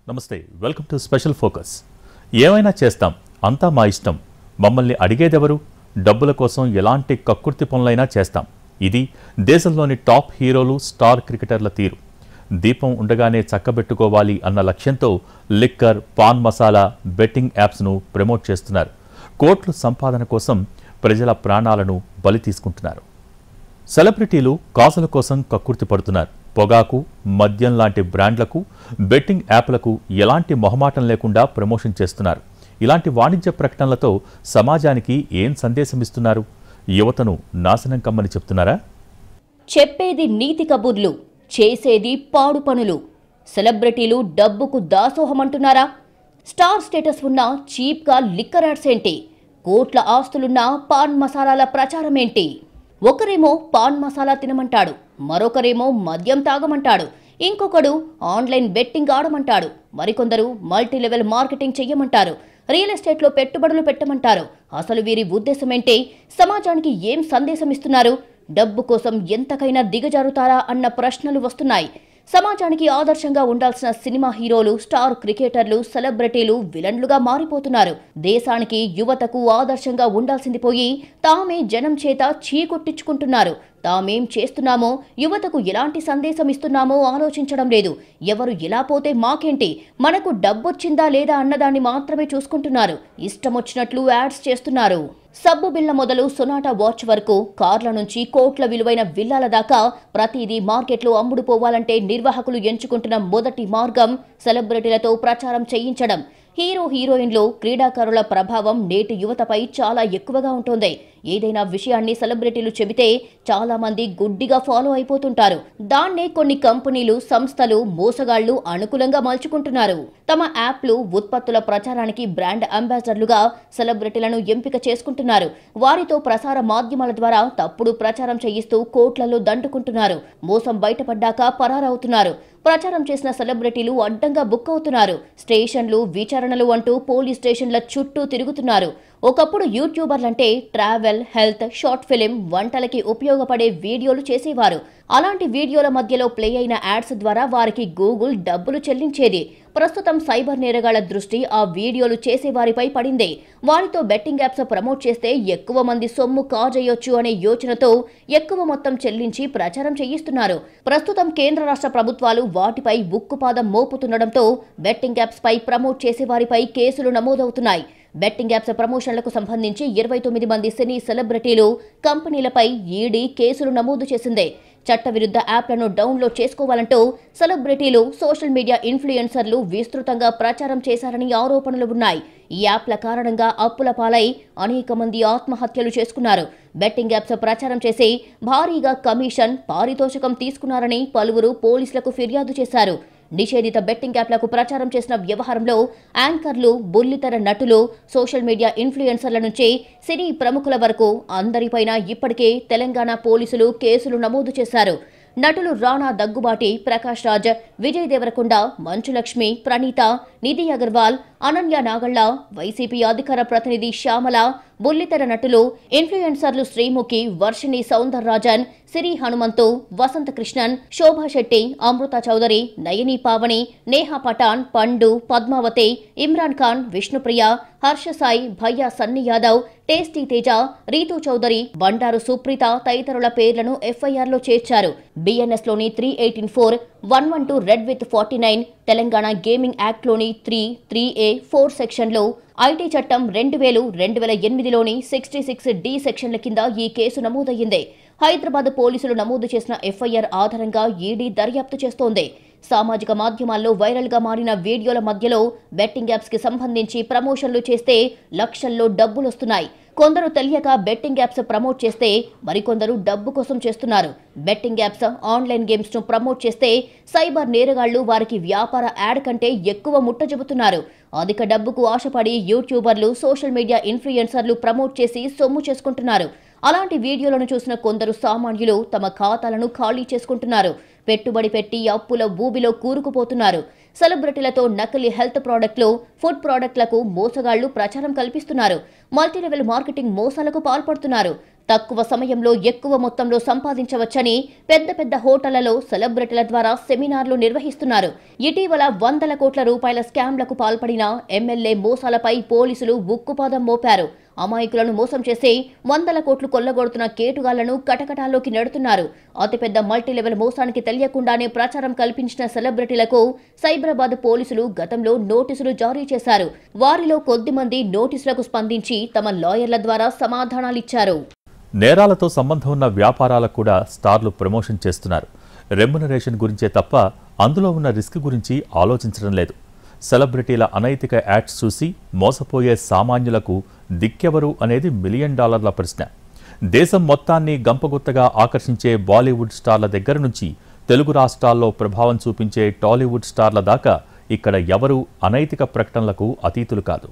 నమస్తే welcome to special focus. ఏమైనా చేస్తాం, అంతా మా ఇష్టం, మమ్మల్ని అడిగేదెవరు, డబ్బుల కోసం ఎలాంటి కక్కుర్తి పనులైనా చేస్తాం. ఇది దేశంలోని టాప్ హీరోలు, స్టార్ క్రికెటర్ల తీరు. దీపం ఉండగానే చక్కబెట్టుకోవాలి అన్న లక్ష్యంతో లిక్కర్, పాన్ మసాలా, బెట్టింగ్ యాప్స్ను ప్రమోట్ చేస్తున్నారు. కోట్ల సంపాదన కోసం ప్రజల ప్రాణాలను బలి తీసుకుంటున్నారు. సెలబ్రిటీలు కాసుల కోసం కక్కుర్తి పడుతున్నారు. పొగాకు, మద్యం లాంటి బ్రాండ్లకు, బెట్టింగ్ యాప్లకు ఎలాంటి మొహమాటం లేకుండా ప్రమోషన్ చేస్తున్నారు. ఇలాంటి వాణిజ్య ప్రకటనలతో సమాజానికి ఏం సందేశం ఇస్తున్నారు? యువతను నాశనం కమ్మని చెప్తున్నారా? చెప్పేది నీతి కబుర్లు, చేసేది పాడు పనులు. సెలబ్రిటీలు డబ్బుకు దాసోహమంటున్నారా? స్టార్ స్టేటస్ ఉన్న చీప్గా లిక్కర్ యాడ్స్ ఏంటి? కోట్ల ఆస్తులున్న పాన్ మసాలాల ప్రచారం ఏంటి? ఒకరేమో పాన్ మసాలా తినమంటాడు, మరొకరేమో మద్యం తాగమంటాడు, ఇంకొకడు ఆన్లైన్ బెట్టింగ్ ఆడమంటాడు, మరికొందరు మల్టీ లెవెల్ మార్కెటింగ్ చెయ్యమంటారు, రియల్ ఎస్టేట్లో పెట్టుబడులు పెట్టమంటారు. అసలు వీరి ఉద్దేశమేంటి? సమాజానికి ఏం సందేశం ఇస్తున్నారు? డబ్బు కోసం ఎంతకైనా దిగజారుతారా అన్న ప్రశ్నలు వస్తున్నాయి. సమాజానికి ఆదర్శంగా ఉండాల్సిన సినిమా హీరోలు, స్టార్ క్రికెటర్లు, సెలబ్రిటీలు విలన్లుగా మారిపోతున్నారు. దేశానికి, యువతకు ఆదర్శంగా ఉండాల్సింది పోయి తామే జనం చేత చీకొట్టించుకుంటున్నారు. తామేం చేస్తున్నామో, యువతకు ఎలాంటి సందేశం ఇస్తున్నామో ఆలోచించడం లేదు. ఎవరు ఎలా పోతే మాకేంటి, మనకు డబ్బొచ్చిందా లేదా అన్నదాన్ని మాత్రమే చూసుకుంటున్నారు. ఇష్టమొచ్చినట్లు యాడ్స్ చేస్తున్నారు. సబ్బు బిళ్ళ మొదలు సొనాటా వాచ్ వరకు, కార్ల నుంచి కోట్ల విలువైన విల్లాల దాకా ప్రతిదీ మార్కెట్లో అమ్ముడుపోవాలంటే నిర్వాహకులు ఎంచుకుంటున్న మొదటి మార్గం సెలబ్రిటీలతో ప్రచారం చేయించడం. హీరో, హీరోయిన్లు, క్రీడాకారుల ప్రభావం నేటి యువతపై చాలా ఎక్కువగా ఉంటుంది. ఏదైనా విషయాన్ని సెలబ్రిటీలు చెబితే చాలా మంది గుడ్డిగా ఫాలో అయిపోతుంటారు. దాన్నే కొన్ని కంపెనీలు, సంస్థలు, మోసగాళ్లు అనుకూలంగా మలుచుకుంటున్నారు. తమ యాప్లు, ఉత్పత్తుల ప్రచారానికి బ్రాండ్ అంబాసిడర్లుగా సెలబ్రిటీలను ఎంపిక చేసుకుంటున్నారు. వారితో ప్రసార మాధ్యమాల ద్వారా తప్పుడు ప్రచారం చేయిస్తూ కోట్లలో దండుకుంటున్నారు. మోసం బయటపడ్డాక పరారవుతున్నారు. ప్రచారం చేసిన సెలబ్రిటీలు అడ్డంగా బుక్ అవుతున్నారు. స్టేషన్లు, విచారణలు అంటూ పోలీస్ స్టేషన్ల చుట్టూ తిరుగుతున్నారు. ఒకప్పుడు యూట్యూబర్లంటే ట్రావెల్, హెల్త్, షార్ట్ ఫిలిం, వంటలకి ఉపయోగపడే వీడియోలు చేసేవారు. అలాంటి వీడియోల మధ్యలో ప్లే అయిన యాడ్స్ ద్వారా వారికి గూగుల్ డబ్బులు చెల్లించేది. ప్రస్తుతం సైబర్ నేరగాళ్ల దృష్టి ఆ వీడియోలు చేసేవారిపై పడింది. వారితో బెట్టింగ్ యాప్స్ ప్రమోట్ చేస్తే ఎక్కువ మంది సొమ్ము కాజేయొచ్చు అనే యోచనతో ఎక్కువ మొత్తం చెల్లించి ప్రచారం చేయిస్తున్నారు. ప్రస్తుతం కేంద్ర రాష్ట్ర ప్రభుత్వాలు వాటిపై ఉక్కుపాదం మోపుతుండటంతో బెట్టింగ్ యాప్స్ పై ప్రమోట్ చేసేవారిపై కేసులు నమోదవుతున్నాయి. బెట్టింగ్ యాప్స్ ప్రమోషన్లకు సంబంధించి 29 మంది సినీ సెలబ్రిటీలు, కంపెనీలపై ఈడీ కేసులు నమోదు చేసింది. చట్టవిరుద్ధ యాప్లను డౌన్లోడ్ చేసుకోవాలంటూ సెలబ్రిటీలు, సోషల్ మీడియా ఇన్ఫ్లుయెన్సర్లు విస్తృతంగా ప్రచారం చేశారని ఆరోపణలు ఉన్నాయి. ఈ యాప్ల కారణంగా అప్పుల పాలై అనేక మంది ఆత్మహత్యలు చేసుకున్నారు. బెట్టింగ్ యాప్స్ ప్రచారం చేసి భారీగా కమిషన్, పారితోషికం తీసుకున్నారని పలువురు పోలీసులకు ఫిర్యాదు చేశారు. నిషేధిత బెట్టింగ్ యాప్లకు ప్రచారం చేసిన వ్యవహారంలో యాంకర్లు, బుల్లితెర నటులు, సోషల్ మీడియా ఇన్ఫ్లుయెన్సర్ల నుంచి సినీ ప్రముఖుల వరకు అందరిపైన ఇప్పటికే తెలంగాణ పోలీసులు కేసులు నమోదు చేశారు. నటులు రాణా దగ్గుబాటి, ప్రకాష్ రాజ్, విజయ్ దేవరకొండ, మంచులక్ష్మి, ప్రణీత, నిధి అగర్వాల్, అనన్య నాగళ్ల, వైసీపీ అధికార ప్రతినిధి శ్యామల, బుల్లితెర నటులు, ఇన్ఫ్లుయెన్సర్లు శ్రీముఖి, వర్షిణి సౌందరరాజన్, సిరి హనుమంతు, వసంత కృష్ణన్, శోభా శెట్టి, అమృత చౌదరి, నయని పావని, నేహా పఠాన్, పండు, పద్మావతి, ఇమ్రాన్ ఖాన్, విష్ణుప్రియ, హర్ష సాయి, భయ్యా సన్నీ యాదవ్, టేస్టీ తేజ, రీతూ చౌదరి, బండారు సుప్రీత తదితరుల పేర్లను ఎఫ్ఐఆర్లో చేర్చారు. బిఎన్ఎస్లోని 318(4), 112 రెడ్ విత్ 49, తెలంగాణ గేమింగ్ యాక్ట్లోని 3(3)(a), 4 సెక్షన్లు, ఐటీ చట్టం 2000, 2008లోని 66(d) సెక్షన్ల కింద ఈ కేసు నమోదయ్యింది. హైదరాబాద్ పోలీసులు నమోదు చేసిన ఎఫ్ఐఆర్ ఆధారంగా ఈడీ దర్యాప్తు చేస్తోంది. సామాజిక మాధ్యమాల్లో వైరల్ గా మారిన వీడియోల మధ్యలో బెట్టింగ్ యాప్స్ కి సంబంధించి ప్రమోషన్లు చేస్తే లక్షల్లో డబ్బులొస్తున్నాయి. కొందరు తెలియక బెట్టింగ్ యాప్స్ ప్రమోట్ చేస్తే మరికొందరు డబ్బు కోసం చేస్తున్నారు. బెట్టింగ్ యాప్స్, ఆన్లైన్ గేమ్స్ ను ప్రమోట్ చేస్తే సైబర్ నేరగాళ్లు వారికి వ్యాపార యాడ్ కంటే ఎక్కువ ముట్ట చెబుతున్నారు. అధిక డబ్బుకు ఆశపడి యూట్యూబర్లు, సోషల్ మీడియా ఇన్ఫ్లుయెన్సర్లు ప్రమోట్ చేసి సొమ్ము చేసుకుంటున్నారు. అలాంటి వీడియోలను చూసిన కొందరు సామాన్యులు తమ ఖాతాలను ఖాళీ చేసుకుంటున్నారు. పెట్టుబడి పెట్టి అప్పుల ఊబిలో కూరుకుపోతున్నారు. సెలబ్రిటీలతో నకిలీ హెల్త్ ప్రోడక్ట్లు, ఫుడ్ ప్రోడక్ట్లకు మోసగాళ్లు ప్రచారం కల్పిస్తున్నారు. మల్టీలెవెల్ మార్కెటింగ్ మోసాలకు పాల్పడుతున్నారు. తక్కువ సమయంలో ఎక్కువ మొత్తంలో సంపాదించవచ్చని పెద్ద పెద్ద హోటళ్లలో సెలబ్రిటీల ద్వారా సెమినార్లు నిర్వహిస్తున్నారు. ఇటీవల వందల కోట్ల రూపాయల స్కామ్లకు పాల్పడిన ఎమ్మెల్యే మోసాలపై పోలీసులు ఉక్కుపాదం మోపారు. అమాయకులను మోసం చేసి వందల కోట్లు కొల్లగొడుతున్న కేటుగాళ్లను కటకటాల్లోకి నెడుతున్నారు. అతిపెద్ద మల్టీలెవెల్ మోసానికి తెలియకుండానే ప్రచారం కల్పించిన సెలబ్రిటీలకు సైబరాబాద్ పోలీసులు గతంలో నోటీసులు జారీ చేశారు. వారిలో కొద్దిమంది నోటీసులకు స్పందించి తమ లాయర్ల ద్వారా సమాధానాలిచ్చారు. నేరాలతో సంబంధం ఉన్న వ్యాపారాలకు కూడా స్టార్లు ప్రమోషన్ చేస్తున్నారు. రెమ్యునరేషన్ గురించే తప్ప అందులో ఉన్న రిస్క్ గురించి ఆలోచించడం లేదు. సెలబ్రిటీల అనైతిక యాడ్స్ చూసి మోసపోయే సామాన్యులకు దిక్కెవరు అనేది $1 మిలియన్ ప్రశ్న. దేశం మొత్తాన్ని గంపగుత్తగా ఆకర్షించే బాలీవుడ్ స్టార్ల దగ్గర నుంచి తెలుగు రాష్ట్రాల్లో ప్రభావం చూపించే టాలీవుడ్ స్టార్ల దాకా ఇక్కడ ఎవరూ అనైతిక ప్రకటనలకు అతీతులు కాదు.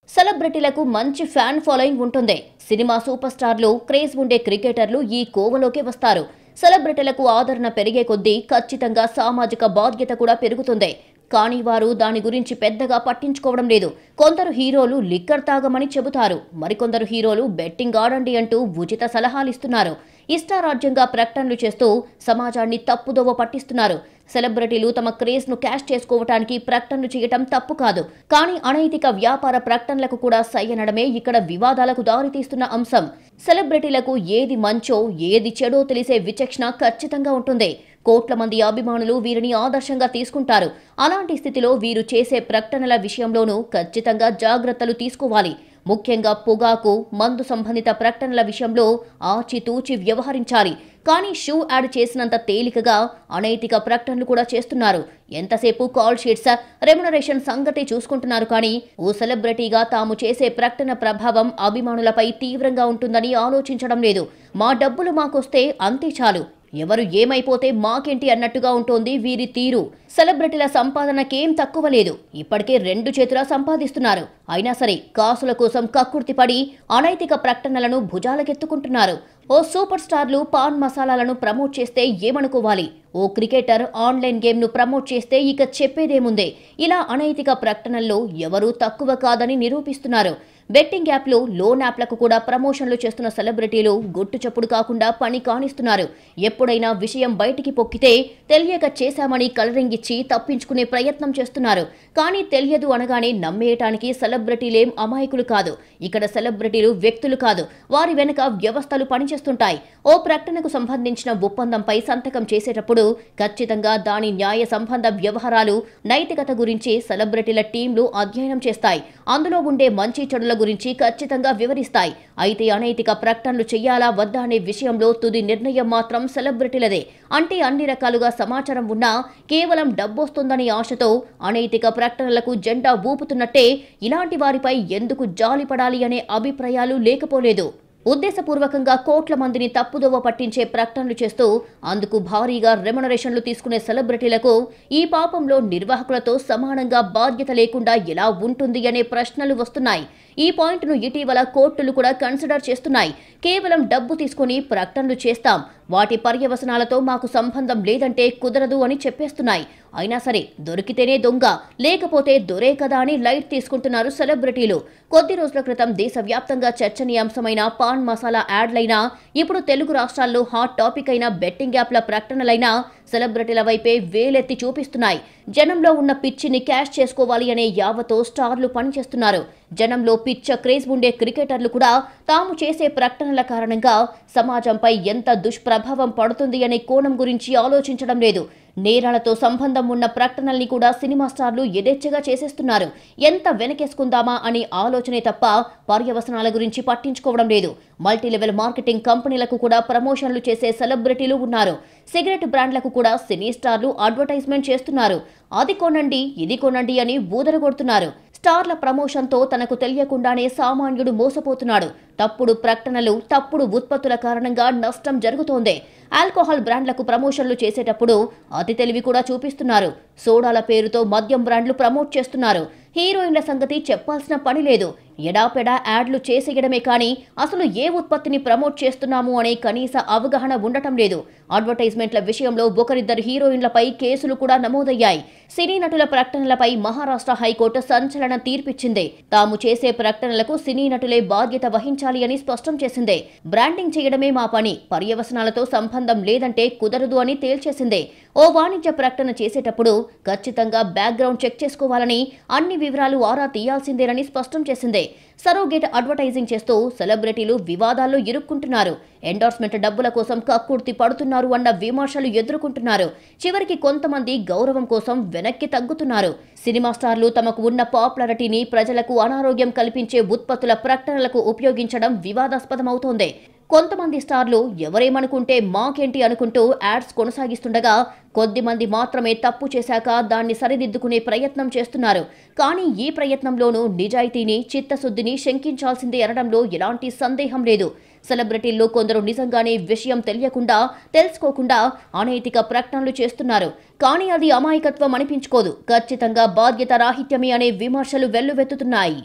సెలబ్రిటీలకు మంచి ఫ్యాన్ ఫాలోయింగ్ ఉంటుంది. సినిమా సూపర్ స్టార్లు, క్రేజ్ ఉండే క్రికెటర్లు ఈ కోవలోకే వస్తారు. సెలబ్రిటీలకు ఆదరణ పెరిగే కొద్దీ ఖచ్చితంగా సామాజిక బాధ్యత కూడా పెరుగుతుంది. కానీ వారు దాని గురించి పెద్దగా పట్టించుకోవడం లేదు. కొందరు హీరోలు లిక్కర్ తాగమని చెబుతారు. మరికొందరు హీరోలు బెట్టింగ్ ఆడండి అంటూ ఉచిత సలహాలిస్తున్నారు. ఇష్టారాజ్యంగా ప్రకటనలు చేస్తూ సమాజాన్ని తప్పుదోవ పట్టిస్తున్నారు. సెలబ్రిటీలు తమ క్రేజ్ ను క్యాష్ చేసుకోవటానికి ప్రకటనలు చేయటం తప్పు కాదు. కానీ అనైతిక వ్యాపార ప్రకటనలకు కూడా సై అనడమే ఇక్కడ వివాదాలకు దారితీస్తున్న అంశం. సెలబ్రిటీలకు ఏది మంచో ఏది చెడో తెలిసే విచక్షణ ఖచ్చితంగా ఉంటుంది. కోట్ల మంది అభిమానులు వీరిని ఆదర్శంగా తీసుకుంటారు. అలాంటి స్థితిలో వీరు చేసే ప్రకటనల విషయంలోనూ ఖచ్చితంగా జాగ్రత్తలు తీసుకోవాలి. ముఖ్యంగా పొగాకు, మందు సంబంధిత ప్రకటనల విషయంలో ఆచితూచి వ్యవహరించాలి. కానీ షూ యాడ్ చేసినంత తేలికగా అనైతిక ప్రకటనలు కూడా చేస్తున్నారు. ఎంతసేపు కాల్ షీట్స్, రెమ్యునరేషన్ సంగతి చూసుకుంటున్నారు. కానీ ఓ సెలబ్రిటీగా తాము చేసే ప్రకటన ప్రభావం అభిమానులపై తీవ్రంగా ఉంటుందని ఆలోచించడం లేదు. మా డబ్బులు మాకొస్తే అంతే చాలు, ఎవరు ఏమైపోతే మాకేంటి అన్నట్టుగా ఉంటోంది వీరి తీరు. సెలబ్రిటీల సంపాదనకేం తక్కువ లేదు. ఇప్పటికే 2 చేతులా సంపాదిస్తున్నారు. అయినా సరే కాసుల కోసం కక్కుర్తిపడి అనైతిక ప్రకటనలను భుజాలకెత్తుకుంటున్నారు. ఓ సూపర్ స్టార్లు పాన్ మసాలాలను ప్రమోట్ చేస్తే ఏమనుకోవాలి? ఓ క్రికెటర్ ఆన్లైన్ గేమ్ను ప్రమోట్ చేస్తే ఇక చెప్పేదేముందే? ఇలా అనైతిక ప్రకటనల్లో ఎవరూ తక్కువ కాదని నిరూపిస్తున్నారు. బెట్టింగ్ యాప్లు, లోన్ యాప్లకు కూడా ప్రమోషన్లు చేస్తున్న సెలబ్రిటీలు గుట్టు చప్పుడు కాకుండా పని కానిస్తున్నారు. ఎప్పుడైనా విషయం బయటికి పొక్కితే తెలియక చేశామని కలరింగ్ ఇచ్చి తప్పించుకునే ప్రయత్నం చేస్తున్నారు. కానీ తెలియదు అనగానే నమ్మేయటానికి సెలబ్రిటీలేం అమాయకులు కాదు. ఇక్కడ సెలబ్రిటీలు వ్యక్తులు కాదు, వారి వెనుక వ్యవస్థలు పనిచేస్తుంటాయి. ఓ ప్రకటనకు సంబంధించిన ఒప్పందంపై సంతకం చేసేటప్పుడు ఖచ్చితంగా దాని న్యాయ సంబంధ వ్యవహారాలు, నైతికత గురించి సెలబ్రిటీల టీంలు అధ్యయనం చేస్తాయి. అందులో ఉండే మంచి చెడుల గురించి ఖచ్చితంగా వివరిస్తాయి. అయితే అనైతిక ప్రకటనలు చెయ్యాలా వద్దా అనే విషయంలో తుది నిర్ణయం మాత్రం సెలబ్రిటీలదే. అంటే అన్ని రకాలుగా సమాచారం ఉన్నా కేవలం డబ్బొస్తుందనే ఆశతో అనైతిక ప్రకటనలకు జెండా ఊపుతున్నట్టే ఇలాంటి వారిపై ఎందుకు జాలిపడాలి అనే అభిప్రాయాలు లేకపోలేదు. ఉద్దేశపూర్వకంగా కోట్ల మందిని తప్పుదోవ పట్టించే ప్రకటనలు చేస్తూ అందుకు భారీగా రెమ్యునరేషన్లు తీసుకునే సెలబ్రిటీలకు ఈ పాపంలో నిర్వాహకులతో సమానంగా బాధ్యత లేకుండా ఎలా ఉంటుంది అనే ప్రశ్నలు వస్తున్నాయి. ఈ పాయింట్ను ఇటీవల కోర్టులు కూడా కన్సిడర్ చేస్తున్నాయి. కేవలం డబ్బు తీసుకుని ప్రకటనలు చేస్తాం, వాటి పర్యవసనాలతో మాకు సంబంధం లేదంటే కుదరదు అని చెప్పేస్తున్నాయి. అయినా సరే దొరికితేనే దొంగ, లేకపోతే దొరే కదా అని లైట్ తీసుకుంటున్నారు సెలబ్రిటీలు. కొద్ది రోజుల క్రితం దేశవ్యాప్తంగా చర్చనీయాంశమైన పాన్ మసాలా యాడ్లైనా, ఇప్పుడు తెలుగు రాష్ట్రాల్లో హాట్ టాపిక్ అయిన బెట్టింగ్ యాప్ల ప్రకటనలైనా సెలబ్రిటీల వైపే వేలెత్తి చూపిస్తున్నాయి. జనంలో ఉన్న పిచ్చిని క్యాష్ చేసుకోవాలి అనే యావతో స్టార్లు పనిచేస్తున్నారు. జనంలో పిచ్చ క్రేజ్ ఉండే క్రికెటర్లు కూడా తాము చేసే ప్రకటనల కారణంగా సమాజంపై ఎంత దుష్ప్రభావం పడుతుంది అనే కోణం గురించి ఆలోచించడం లేదు. నేరాలతో సంబంధం ఉన్న ప్రకటనల్ని కూడా సినిమా స్టార్లు యథేచ్ఛగా చేసేస్తున్నారు. ఎంత వెనకేసుకుందామా అని ఆలోచనే తప్ప పర్యవసనాల గురించి పట్టించుకోవడం లేదు. మల్టీలెవెల్ మార్కెటింగ్ కంపెనీలకు కూడా ప్రమోషన్లు చేసే సెలబ్రిటీలు ఉన్నారు. సిగరెట్ బ్రాండ్లకు కూడా సినీ స్టార్లు అడ్వర్టైజ్మెంట్ చేస్తున్నారు. అది కొనండి, ఇది కొనండి అని బూదరగొడుతున్నారు. స్టార్ల ప్రమోషన్తో తనకు తెలియకుండానే సామాన్యుడు మోసపోతున్నాడు. తప్పుడు ప్రకటనలు, తప్పుడు ఉత్పత్తుల కారణంగా నష్టం జరుగుతోంది. ఆల్కహాల్ బ్రాండ్లకు ప్రమోషన్లు చేసేటప్పుడు అతి తెలివి కూడా చూపిస్తున్నారు. సోడాల పేరుతో మద్యం బ్రాండ్లు ప్రమోట్ చేస్తున్నారు. హీరోయిన్ల సంగతి చెప్పాల్సిన పని లేదు. ఎడాపెడా యాడ్లు చేసేయడమే కానీ అసలు ఏ ఉత్పత్తిని ప్రమోట్ చేస్తున్నాము అనే కనీస అవగాహన ఉండటం లేదు. అడ్వర్టైజ్మెంట్ల విషయంలో ఒకరిద్దరు హీరోయిన్లపై కేసులు కూడా నమోదయ్యాయి. సినీ నటుల ప్రకటనలపై మహారాష్ట్ర హైకోర్టు సంచలన తీర్పిచ్చింది. తాము చేసే ప్రకటనలకు సినీ నటులే బాధ్యత వహించాలి అని స్పష్టం చేసింది. బ్రాండింగ్ చేయడమే మా పని, పర్యవసనాలతో సంబంధం లేదంటే కుదరదు అని తేల్చేసింది. ఓ వాణిజ్య ప్రకటన చేసేటప్పుడు ఖచ్చితంగా బ్యాక్గ్రౌండ్ చెక్ చేసుకోవాలని, అన్ని వివరాలు ఆరా తీయాల్సిందేనని స్పష్టం చేసింది. సరోగేట్ అడ్వర్టైజింగ్ చేస్తూ సెలబ్రిటీలు వివాదాల్లో ఇరుక్కుంటున్నారు. ఎండార్స్మెంట్ డబ్బుల కోసం కక్కుర్తి పడుతున్నారు అన్న విమర్శలు ఎదుర్కొంటున్నారు. చివరికి కొంతమంది గౌరవం కోసం వెనక్కి తగ్గుతున్నారు. సినిమా స్టార్లు తమకు ఉన్న పాపులారిటీని ప్రజలకు అనారోగ్యం కల్పించే ఉత్పత్తుల ప్రకటనలకు ఉపయోగించడం వివాదాస్పదమవుతోంది. కొంతమంది స్టార్లు ఎవరేమనుకుంటే మాకేంటి అనుకుంటూ యాడ్స్ కొనసాగిస్తుండగా, కొద్దిమంది మాత్రమే తప్పు చేశాక దాన్ని సరిదిద్దుకునే ప్రయత్నం చేస్తున్నారు. కానీ ఈ ప్రయత్నంలోనూ నిజాయితీని, చిత్తశుద్ధిని శంకించాల్సిందే అనడంలో ఎలాంటి సందేహం లేదు. సెలబ్రిటీల్లో కొందరు నిజంగానే విషయం తెలియకుండా, తెలుసుకోకుండా అనైతిక ప్రకటనలు చేస్తున్నారు. కానీ అది అమాయకత్వం అనిపించుకోదు, ఖచ్చితంగా బాధ్యత రాహిత్యమే అనే విమర్శలు వెల్లువెత్తుతున్నాయి.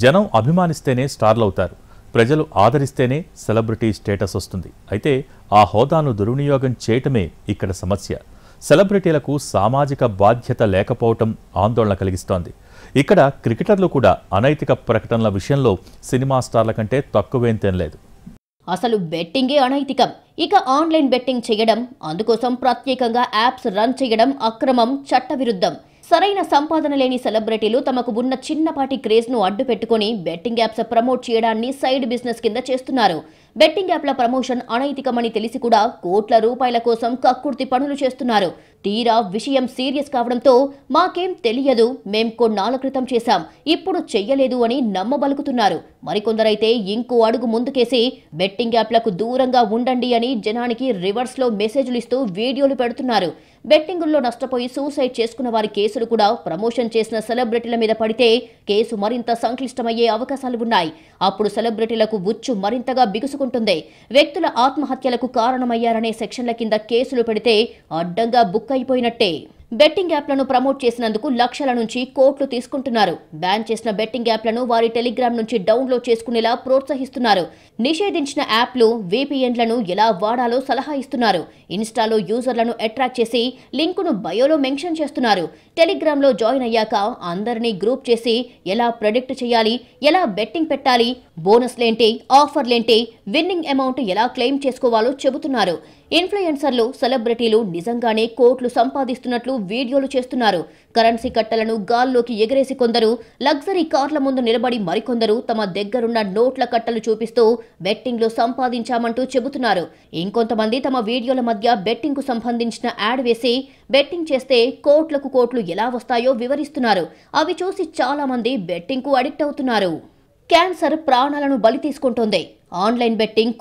జనం అభిమానిస్తేనే స్టార్లవుతారు, ప్రజలు ఆదరిస్తేనే సెలబ్రిటీ స్టేటస్ వస్తుంది. అయితే ఆ హోదాను దుర్వినియోగం చేయటమే ఇక్కడ సమస్య. సెలబ్రిటీలకు సామాజిక బాధ్యత లేకపోవటం ఆందోళన కలిగిస్తోంది. ఇక్కడ క్రికెటర్లు కూడా అనైతిక ప్రకటనల విషయంలో సినిమా స్టార్ల కంటే తక్కువేం తినలేదు. అసలు బెట్టింగే అనైతికం. ఇక ఆన్లైన్ బెట్టింగ్ చేయడం, అందుకోసం ప్రత్యేకంగా యాప్స్ రన్ చేయడం అక్రమం, చట్టవిరుద్ధం. సరైన సంపాదన లేని సెలబ్రిటీలు తమకు ఉన్న చిన్నపాటి క్రేజ్ను అడ్డు పెట్టుకుని బెట్టింగ్ యాప్స్ ప్రమోట్ చేయడాన్ని సైడ్ బిజినెస్ కింద చేస్తున్నారు. బెట్టింగ్ యాప్ల ప్రమోషన్ అనైతికమని తెలిసి కూడా కోట్ల రూపాయల కోసం కక్కుర్తి పనులు చేస్తున్నారు. తీరా విషయం సీరియస్ కావడంతో మాకేం తెలియదు, మేం కొన్నాళ్ల క్రితం చేశాం, ఇప్పుడు చెయ్యలేదు అని నమ్మబలుకుతున్నారు. మరికొందరైతే ఇంకో అడుగు ముందుకేసి బెట్టింగ్ యాప్లకు దూరంగా ఉండండి అని జనానికి రివర్స్లో మెసేజ్లు ఇస్తూ వీడియోలు పెడుతున్నారు. బెట్టింగుల్లో నష్టపోయి సూసైడ్ చేసుకున్న వారి కేసులు కూడా ప్రమోషన్ చేసిన సెలబ్రిటీల మీద పడితే కేసు మరింత సంక్లిష్టమయ్యే అవకాశాలు ఉన్నాయి. అప్పుడు సెలబ్రిటీలకు ఉచ్చు మరింతగా బిగుసుకుంటుంది. వ్యక్తుల ఆత్మహత్యలకు కారణమయ్యారనే సెక్షన్ల కింద కేసులు పెడితే అడ్డంగా బుక్ అయిపోయినట్టే. బెట్టింగ్ యాప్లను ప్రమోట్ చేసినందుకు లక్షల నుంచి కోట్లు తీసుకుంటున్నారు. బ్యాన్ చేసిన బెట్టింగ్ యాప్లను వారి టెలిగ్రామ్ నుంచి డౌన్లోడ్ చేసుకునేలా ప్రోత్సహిస్తున్నారు. నిషేధించిన యాప్లు, VPNలను ఎలా వాడాలో సలహా ఇస్తున్నారు. ఇన్స్టాలో యూజర్లను అట్రాక్ట్ చేసి లింకును బయోలో మెన్షన్ చేస్తున్నారు. టెలిగ్రామ్లో జాయిన్ అయ్యాక అందరినీ గ్రూప్ చేసి ఎలా ప్రెడిక్ట్ చేయాలి, ఎలా బెట్టింగ్ పెట్టాలి, బోనస్లేంటి, ఆఫర్లేంటి, విన్నింగ్ అమౌంట్ ఎలా క్లెయిమ్ చేసుకోవాలో చెబుతున్నారు. ఇన్ఫ్లుయెన్సర్లు, సెలబ్రిటీలు నిజంగానే కోట్లు సంపాదిస్తున్నట్లు వీడియోలు చేస్తున్నారు. కరెన్సీ కట్టలను గాల్లోకి ఎగరేసి కొందరు, లగ్జరీ కార్ల ముందు నిలబడి మరికొందరు తమ దగ్గరున్న నోట్ల కట్టలు చూపిస్తూ బెట్టింగ్లో సంపాదించామంటూ చెబుతున్నారు. ఇంకొంతమంది తమ వీడియోల మధ్య బెట్టింగ్కు సంబంధించిన యాడ్ వేసి బెట్టింగ్ చేస్తే కోట్లకు కోట్లు ఎలా వస్తాయో వివరిస్తున్నారు. అవి చూసి చాలా మంది బెట్టింగ్కు అడిక్ట్ అవుతున్నారు. క్యాన్సర్ ప్రాణాలను బలి తీసుకుంటోంది. ఆన్లైన్ బెట్టింగ్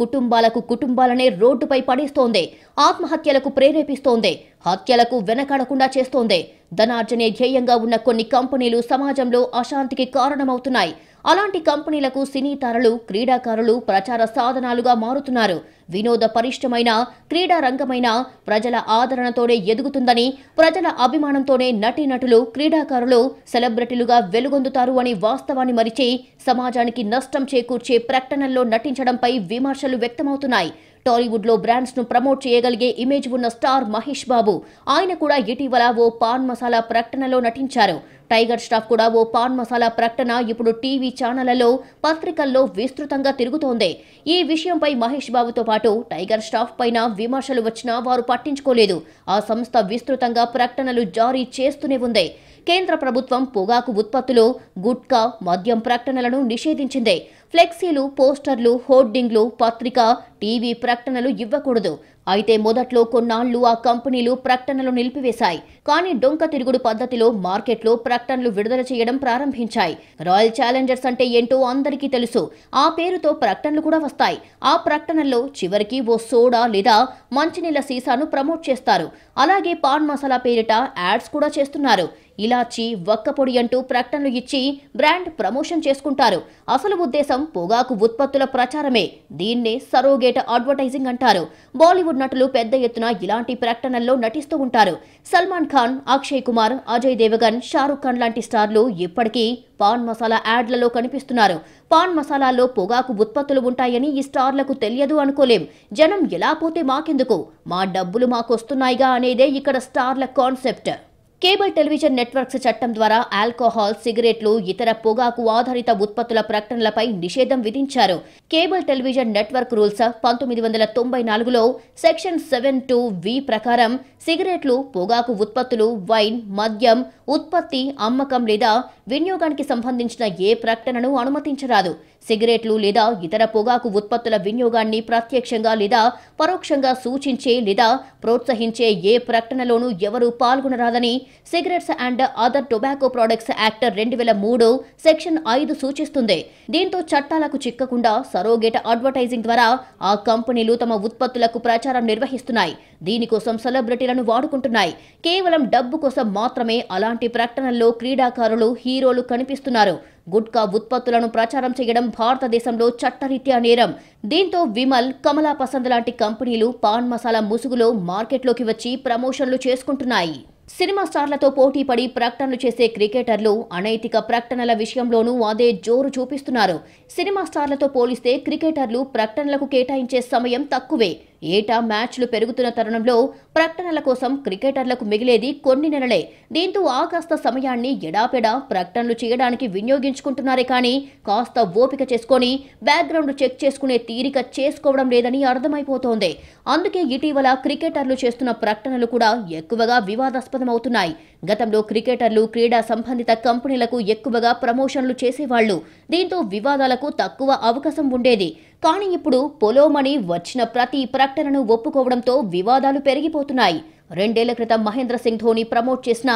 కుటుంబాలనే రోడ్డుపై పడేస్తోంది. ఆత్మహత్యలకు ప్రేరేపిస్తోంది. హత్యలకు వెనకాడకుండా చేస్తోంది. ధనార్జనే ధ్యేయంగా ఉన్న కొన్ని కంపెనీలు సమాజంలో అశాంతికి కారణమవుతున్నాయి. అలాంటి కంపెనీలకు సినీ తారలు, క్రీడాకారులు ప్రచార సాధనాలుగా మారుతున్నారు. వినోద పరిశ్రమైన, క్రీడా రంగమైన ప్రజల ఆదరణతోనే ఎదుగుతుందని, ప్రజల అభిమానంతోనే నటీనటులు, క్రీడాకారులు సెలబ్రిటీలుగా వెలుగొందుతారు అని వాస్తవాన్ని మరిచి సమాజానికి నష్టం చేకూర్చే ప్రకటనల్లో నటించడంపై విమర్శలు వ్యక్తమవుతున్నాయి. టాలీవుడ్ లో బ్రాండ్స్ ను ప్రమోట్ చేయగలిగే ఇమేజ్ ఉన్న స్టార్ మహేష్ బాబు, ఆయన కూడా ఇటీవల ఓ పాన్ మసాలా ప్రకటనలో నటించారు. టైగర్ స్టాఫ్ కూడా ఓ పాన్ మసాలా ప్రకటన ఇప్పుడు టీవీ ఛానళ్లలో, పత్రికల్లో విస్తృతంగా తిరుగుతోంది. ఈ విషయంపై మహేష్ బాబుతో పాటు టైగర్ స్టాఫ్ పైన విమర్శలు వచ్చినా వారు పట్టించుకోలేదు. ఆ సంస్థ విస్తృతంగా ప్రకటనలు జారీ చేస్తూనే ఉంది. కేంద్ర ప్రభుత్వం పొగాకు ఉత్పత్తులు, గుట్కా, మద్యం ప్రకటనలను నిషేధించింది. ఫ్లెక్సీలు, పోస్టర్లు, హోర్డింగ్లు, పత్రిక, టీవీ ప్రకటనలు ఇవ్వకూడదు. అయితే మొదట్లో కొన్నాళ్లు ఆ కంపెనీలు ప్రకటనలు నిలిపివేశాయి. కానీ డొంక తిరుగుడు పద్ధతిలో మార్కెట్లో ప్రకటనలు విడుదల చేయడం ప్రారంభించాయి. రాయల్ ఛాలెంజర్స్ అంటే ఏంటో అందరికీ తెలుసు. ఆ పేరుతో ప్రకటనలు కూడా వస్తాయి. ఆ ప్రకటనల్లో చివరికి ఓ సోడా లేదా మంచినీళ్ల సీసాను ప్రమోట్ చేస్తారు. అలాగే పాన్ మసాలా పేరిట యాడ్స్ కూడా చేస్తున్నారు. ఇలాచి వక్కపొడి అంటూ ప్రకటనలు ఇచ్చి బ్రాండ్ ప్రమోషన్ చేసుకుంటారు. అసలు ఉద్దేశం పొగాకు ఉత్పత్తుల ప్రచారమే. దీన్నే సరోగేట్ అడ్వర్టైజింగ్ అంటారు. బాలీవుడ్ నటులు పెద్ద ఎత్తున ఇలాంటి ప్రకటనల్లో నటిస్తూ ఉంటారు. సల్మాన్ ఖాన్, అక్షయ్ కుమార్, అజయ్ దేవగన్, షారుఖ్ ఖాన్ లాంటి స్టార్లు ఇప్పటికీ పాన్ మసాలా యాడ్లలో కనిపిస్తున్నారు. పాన్ మసాలాల్లో పొగాకు ఉత్పత్తులు ఉంటాయని ఈ స్టార్లకు తెలియదు అనుకోలేం. జనం ఎలా పోతే మాకెందుకు, మా డబ్బులు మాకొస్తున్నాయిగా అనేదే ఇక్కడ స్టార్ల కాన్సెప్ట్. కేబుల్ టెలివిజన్ నెట్వర్క్స్ చట్టం ద్వారా ఆల్కహాల్, సిగరెట్లు, ఇతర పొగాకు ఆధారిత ఉత్పత్తుల ప్రకటనలపై నిషేధం విధించారు. కేబుల్ టెలివిజన్ నెట్వర్క్ రూల్స్ 1994లో సెక్షన్ 7(2)(v) ప్రకారం సిగరెట్లు, పొగాకు ఉత్పత్తులు, వైన్, మద్యం ఉత్పత్తి, అమ్మకం లేదా వినియోగానికి సంబంధించిన ఏ ప్రకటనను అనుమతించరాదు. సిగరెట్లు లేదా ఇతర పొగాకు ఉత్పత్తుల వినియోగాన్ని ప్రత్యక్షంగా లేదా పరోక్షంగా సూచించే లేదా ప్రోత్సహించే ఏ ప్రకటనలోనూ ఎవరూ పాల్గొనరాదని cigarettes and other tobacco products act 2003 section 5 సూచిస్తుంది. దీంతో చట్టాలకు చిక్కకుండా సరోగేట్ అడ్వర్టైజింగ్ ద్వారా ఆ కంపెనీలు తమ ఉత్పత్తులకు ప్రచారం నిర్వహిస్తున్నాయి. దీనికోసం సెలబ్రిటీలను వాడుకుంటున్నాయి. కేవలం డబ్బు కోసం మాత్రమే అలాంటి ప్రకటనల్లో క్రీడాకారులు, హీరోలు కనిపిస్తున్నారు. గుట్కా ఉత్పత్తులను ప్రచారం చేయడం భారతదేశంలో చట్టరీత్యా నేరం. దీంతో విమల్, కమలా పసంద్ లాంటి కంపెనీలు పాన్ మసాలా ముసుగులో మార్కెట్లోకి వచ్చి ప్రమోషన్లు చేసుకుంటున్నాయి. సినిమా స్టార్లతో పోటీపడి ప్రకటనలు చేసే క్రికెటర్లు అనైతిక ప్రకటనల విషయంలోనూ అదే జోరు చూపిస్తున్నారు. సినిమా స్టార్లతో పోలిస్తే క్రికెటర్లు ప్రకటనలకు కేటాయించే సమయం తక్కువే. ఏటా మ్యాచ్లు పెరుగుతున్న తరుణంలో ప్రకటనల కోసం క్రికెటర్లకు మిగిలేది కొన్ని నెలలే. దీంతో ఆ కాస్త సమయాన్ని ఎడాపెడా ప్రకటనలు చేయడానికి వినియోగించుకుంటున్నారే కానీ కాస్త ఓపిక చేసుకొని బ్యాక్గ్రౌండ్ చెక్ చేసుకునే తీరిక చేసుకోవడం లేదని అర్థమైపోతోంది. అందుకే ఇటీవల క్రికెటర్లు చేస్తున్న ప్రకటనలు కూడా ఎక్కువగా వివాదాస్పదమవుతున్నాయి. గతంలో క్రికెటర్లు క్రీడా సంబంధిత కంపెనీలకు ఎక్కువగా ప్రమోషన్లు చేసేవాళ్లు. దీంతో వివాదాలకు తక్కువ అవకాశం ఉండేది. కానీ ఇప్పుడు పొలోమని వచ్చిన ప్రతి ప్రకటనను ఒప్పుకోవడంతో వివాదాలు పెరిగిపోతున్నాయి. 2 ఏళ్ల క్రితం మహేంద్ర సింగ్ ధోని ప్రమోట్ చేసిన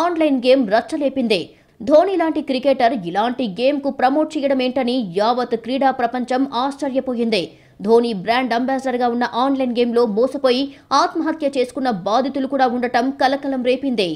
ఆన్లైన్ గేమ్ రచ్చలేపింది. ధోని లాంటి క్రికెటర్ ఇలాంటి గేమ్కు ప్రమోట్ చేయడం ఏంటని యావత్ క్రీడా ప్రపంచం ఆశ్చర్యపోయింది. ధోని బ్రాండ్ అంబాసిడర్గా ఉన్న ఆన్లైన్ గేమ్లో మోసపోయి ఆత్మహత్య చేసుకున్న బాధితులు కూడా ఉండటం కలకలం రేపింది.